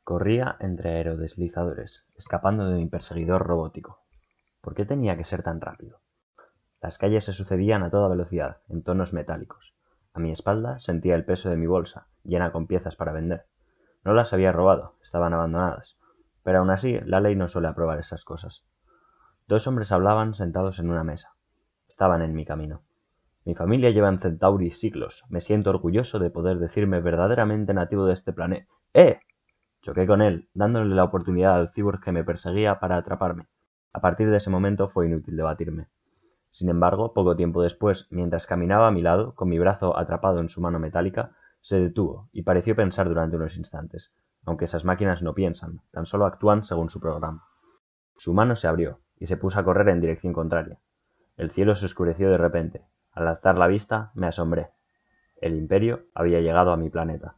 Corría entre aerodeslizadores, escapando de mi perseguidor robótico. ¿Por qué tenía que ser tan rápido? Las calles se sucedían a toda velocidad, en tonos metálicos. A mi espalda sentía el peso de mi bolsa, llena con piezas para vender. No las había robado, estaban abandonadas. Pero aún así, la ley no suele aprobar esas cosas. Dos hombres hablaban sentados en una mesa. Estaban en mi camino. Mi familia lleva en Centauri siglos. Me siento orgulloso de poder decirme verdaderamente nativo de este planeta. ¡Eh! Choqué con él, dándole la oportunidad al cyborg que me perseguía para atraparme. A partir de ese momento fue inútil debatirme. Sin embargo, poco tiempo después, mientras caminaba a mi lado, con mi brazo atrapado en su mano metálica, se detuvo y pareció pensar durante unos instantes, aunque esas máquinas no piensan, tan solo actúan según su programa. Su mano se abrió y se puso a correr en dirección contraria. El cielo se oscureció de repente. Al alzar la vista, me asombré. El Imperio había llegado a mi planeta.